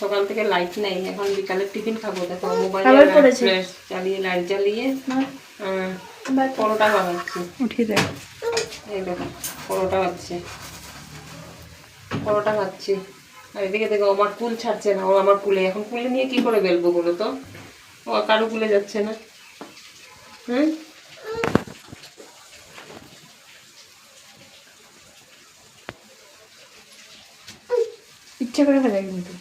সকাল থেকে লাইট নেই, এখন বিকালের টিফিন খাবো। দেখো আবার করেছে। মোবাইলে চালিয়ে লাইট জ্বালিয়ে পরোটা বানাচ্ছি। উঠিয়ে দেয়। এই দেখো পরোটা হচ্ছে, পরোটা খাচ্ছি। আর এদিকে দেখো আমার কুল ছাড়ছে না, ও আমার কুলে, এখন কুলে নিয়ে কি করে বেলবো বলো তো, ও কারো কুলে যাচ্ছে না। হুম, ইচ্ছে করে ফেলে কিন্তু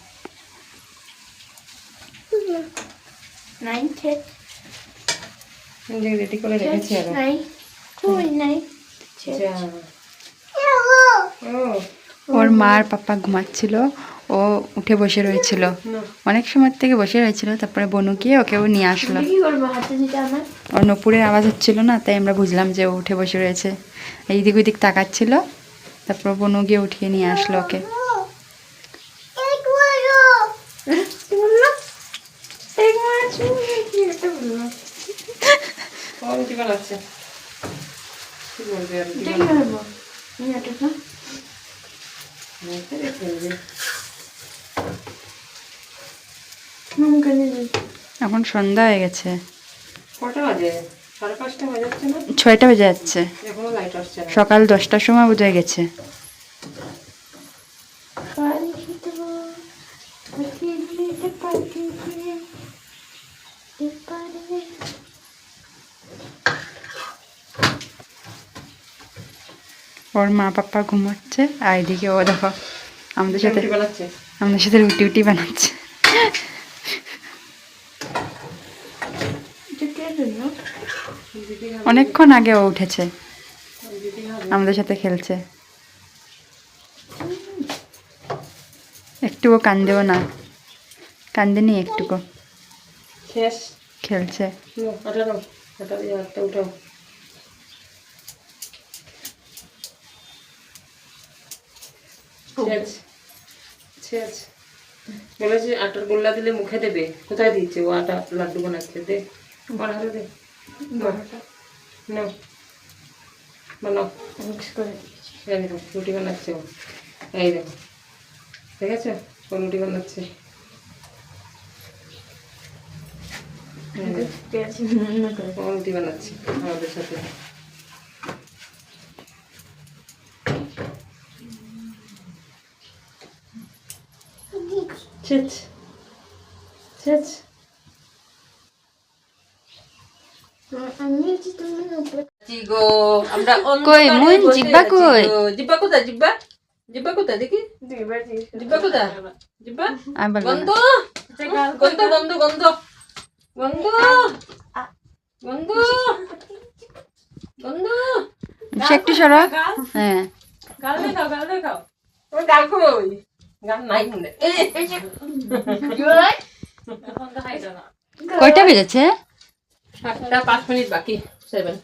রেডি করে রেখেছি আরো। যা। ও ওর মা আর পাপা ঘুমাচ্ছিল, ও উঠে বসে রয়েছিল, অনেক সময় থেকে বসে রয়েছিল। তারপরে বনু গিয়ে ওকেও নিয়ে আসলো। ওর নপুরের আওয়াজ হচ্ছিল না, তাই আমরা বুঝলাম যে ও উঠে বসে রয়েছে। এইদিক ওইদিক তাকাচ্ছিল, তারপর বনু গিয়ে উঠিয়ে নিয়ে আসলো ওকে। রুটি বানাচ্ছে, কি বলবে আর রুটি এখন সন্ধ্যা হয়ে গেছে, কটা বাজে? 5:30 বাজাচ্ছে না? 6টা বেজে যাচ্ছে। এখনো লাইট আসছে না। সকাল 10টার সময় বোঝা গেছে। ওর মা পাপা ঘুমাচ্ছে, আর এদিকে ও দেখো আমাদের সাথে রুটি বানাচ্ছে। রুটি বানাচ্ছে। অনেকক্ষণ আগে ও উঠেছে, আমাদের সাথে খেলছে। একটুকু কান্দেও না, কান্দেনি একটুকু, শেষ। খেলছে। আটা দাও, আটা দিয়ে আটটা উঠাও। শেষ শেষ। বলেছে আটার গোল্লা দিলে মুখে দেবে, কোথায় দিচ্ছে ও? আটা লাড্ডু বানাচ্ছে, দে আমার হাতে দে। নাও বানাও, মিক্স করে। এই দেখো রুটি বানাচ্ছে ও, এই দেখো দেখেছো ও রুটি বানাচ্ছে। ও রুটি বানাচ্ছে আমাদের সাথে। শেষ শেষ। কই মুন জিব্বা কই? জিব্বা কোথায়? জিব্বা জিব্বা কোথায় দেখি? জিব্বা কোথায়? জিব্বা গন্ধ গন্ধ গন্ধ গন্ধ গন্ধ গন্ধ গন্ধ। একটু সরো। হ্যাঁ, গাল দেখাও, গাল দেখাও। ওর গাল কই? গাল নাই মনে। কয়টা বেজেছে? 7টা 5 মিনিট বাকি। 7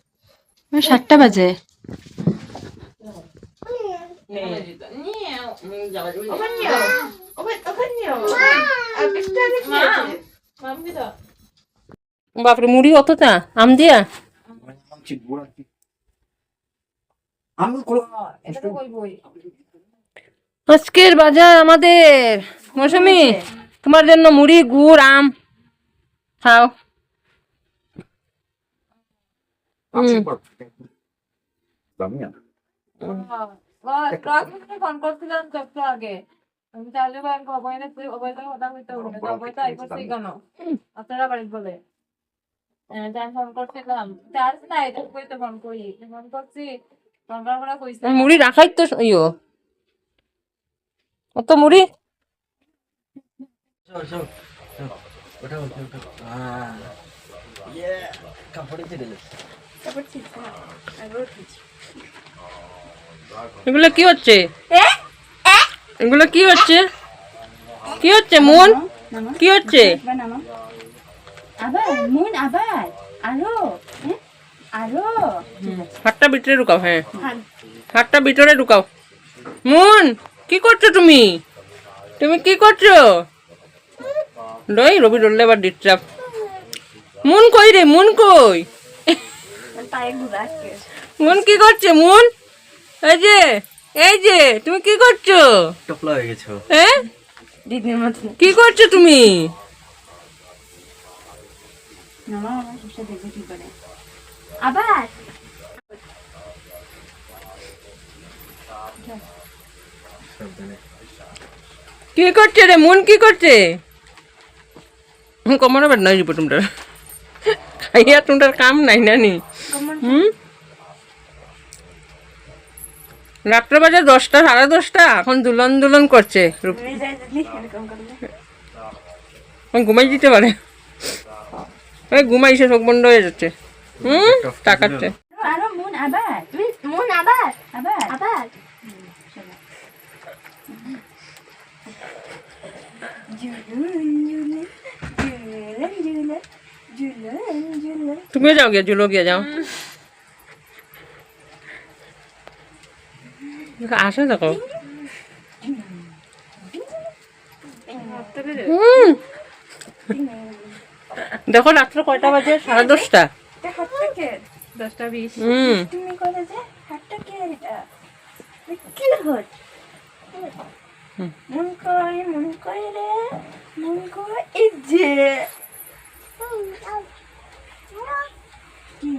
7টা বাজে। বাপরে মুড়ি অতটা আম দিয়া। আজকের বাজার আমাদের মৌসুমি, তোমার জন্য মুড়ি গুড় আম খাও। ফোন করছিলাম তো একটু আগে, আমি চাইলে কেন আপনারা বাড়ি বলে ফোন করছিলাম, চার্জ নাই ফোন করি, ফোন করছি মুড়ি রাখাই তো ইয়ো অত মুড়ি। এগুলো কি হচ্ছে? এগুলো কি হচ্ছে? কি হচ্ছে মন? কি হচ্ছে? আবার মুন, আবার আরো আরো হাতটা ভিতরে ঢুকাও। হ্যাঁ হাতটা ভিতরে ঢুকাও। মুন কি করছো তুমি? তুমি কি করছো? রবি ডললে এবার ডিস্টার্ব। মুন কই রে? মুন কই? মুন কি করছে? মুন এই যে তুমি কি করছো? টপলা হয়ে গেছো। হ্যাঁ দিদির মতন। কি করছো তুমি? আবার কি করছে রে মন, কি করছে? কমর বেদ নাই দিব তোমরা, খাইয়া তোমরা কাম নাই নানি। রাত্রে বাজে 10টা, 10:30, এখন দুলন দুলন করছে। ঘুমাই দিতে পারে, ঘুমাইছে, চোখ বন্ধ হয়ে যাচ্ছে। টাকাচ্ছে। আরো মন আবার, তুমি মন আবার আবার আবার তুমিও যাও গিয়া, জুলো গিয়া যাও। আসে দেখো। দেখো রাত্রে কয়টা বাজে? 10:30। 10:20। তুমি করে যে হাতটা কে এটা কি হট মন কই রে মন কই এই যে কি